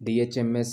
DHMS۔